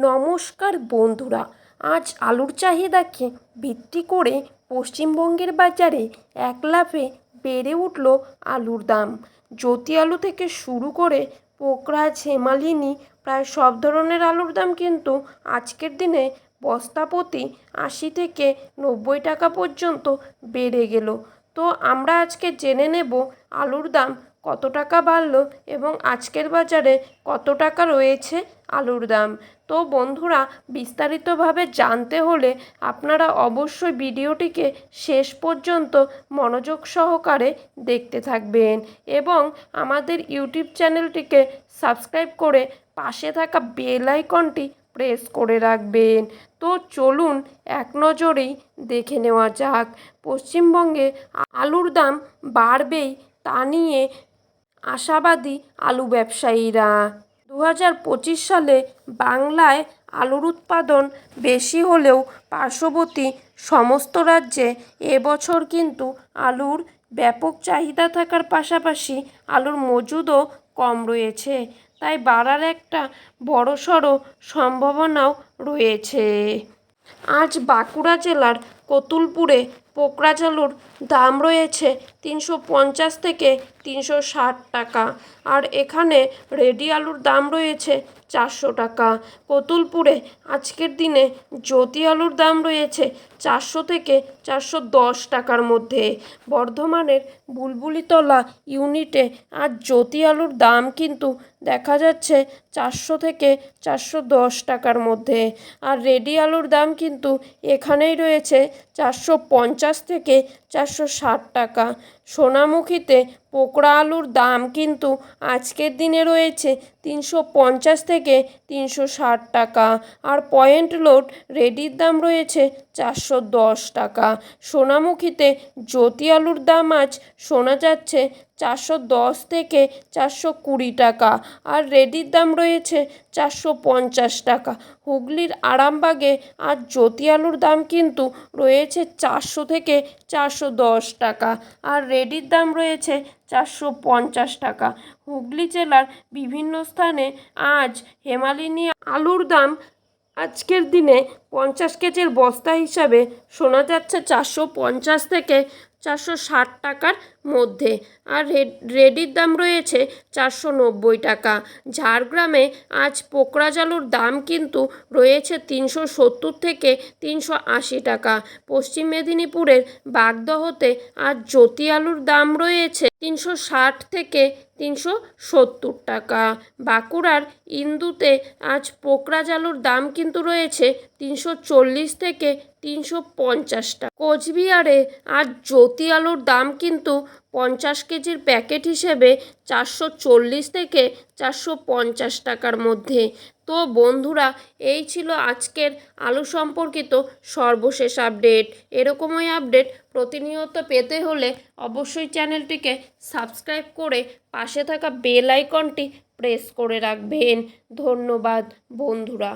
নমস্কার বন্ধুরা, আজ আলুর চাহিদাকে ভিত্তি করে পশ্চিমবঙ্গের বাজারে এক লাফে বেড়ে উঠল আলুর দাম। জ্যোতি আলু থেকে শুরু করে পোকরাজ, হেমালিনী প্রায় সব ধরনের আলুর দাম কিন্তু আজকের দিনে বস্তাপ্রতি ৮০ থেকে ৯০ টাকা পর্যন্ত বেড়ে গেল। তো আমরা আজকে জেনে নেব আলুর দাম কত টাকা বাড়লো এবং আজকের বাজারে কত টাকা রয়েছে আলুর দাম। তো বন্ধুরা, বিস্তারিতভাবে জানতে হলে আপনারা অবশ্যই ভিডিওটিকে শেষ পর্যন্ত মনোযোগ সহকারে দেখতে থাকবেন এবং আমাদের ইউটিউব চ্যানেলটিকে সাবস্ক্রাইব করে পাশে থাকা বেল আইকনটি প্রেস করে রাখবেন। তো চলুন এক নজরেই দেখে নেওয়া যাক পশ্চিমবঙ্গে আলুর দাম বাড়বেই তা নিয়ে আশাবাদী আলু ব্যবসায়ীরা। ২০২৫ সালে বাংলায় আলুর উৎপাদন বেশি হলেও পার্শ্ববর্তী সমস্ত রাজ্যে এবছর কিন্তু আলুর ব্যাপক চাহিদা থাকার পাশাপাশি আলুর মজুদও কম রয়েছে, তাই বাড়ার একটা বড়সড় সম্ভাবনাও রয়েছে। আজ বাঁকুড়া জেলার কতুলপুরে পোকরাজ আলুর দাম রয়েছে ৩৫০ থেকে ৩৬০ টাকা, আর এখানে রেডি আলুর দাম রয়েছে ৪০০ টাকা। কতুলপুরে আজকের দিনে জ্যোতি আলুর দাম রয়েছে ৪০০ থেকে ৪১০ টাকার মধ্যে। বর্ধমানের বুলবুলিতলা ইউনিটে আজ জ্যোতি আলুর দাম কিন্তু দেখা যাচ্ছে ৪০০ থেকে ৪১০ টাকার মধ্যে, আর রেডি আলুর দাম কিন্তু এখানেই রয়েছে ৪৫০ থেকে ৪৬০ টাকা। সোনামুখীতে পোকরা আলুর দাম কিন্তু আজকের দিনে রয়েছে ৩৫০ থেকে ৩৬০ টাকা, আর পয়েন্ট লোড রেডির দাম রয়েছে ৪১০ টাকা। সোনামুখীতে জ্যোতি আলুর দাম আজ শোনা যাচ্ছে ৪১০ থেকে ৪২০ টাকা, আর রেডির দাম রয়েছে ৪৫০ টাকা। হুগলির আরামবাগে আজ জ্যোতি আলুর দাম কিন্তু রয়েছে ৪০০ থেকে ৪১০ টাকা, আর রেডির দাম রয়েছে ৪৫০ টাকা। হুগলি জেলার বিভিন্ন স্থানে আজ হেমালিনী আলুর দাম আজকের দিনে ৫০ কেজির বস্তা হিসাবে শোনা যাচ্ছে ৪৫০ থেকে ৪৬০ টাকার মধ্যে, আর রেডির দাম রয়েছে ৪৯০ টাকা। ঝাড়গ্রামে আজ পোকরাজ আলুর দাম কিন্তু রয়েছে ৩৭০ থেকে ৩৮০ টাকা। পশ্চিম মেদিনীপুরের বাগদহতে আজ জ্যোতি আলুর দাম রয়েছে ৩৬০ থেকে ৩৭০ টাকা। বাঁকুড়ার ইন্দুতে আজ পোকরাজ আলুর দাম কিন্তু রয়েছে ৩৪০ থেকে ৩৫০ টাকা। কোচবিহারে আজ জ্যোতি আলুর দাম কিন্তু ৫০ কেজির প্যাকেট হিসেবে ৪৪০ থেকে ৪৫০ টাকার মধ্যে। তো বন্ধুরা, এই ছিল আজকের আলু সম্পর্কিত সর্বশেষ আপডেট। এরকমই আপডেট প্রতিনিয়ত পেতে হলে অবশ্যই চ্যানেলটিকে সাবস্ক্রাইব করে পাশে থাকা বেল আইকনটি প্রেস করে রাখবেন। ধন্যবাদ বন্ধুরা।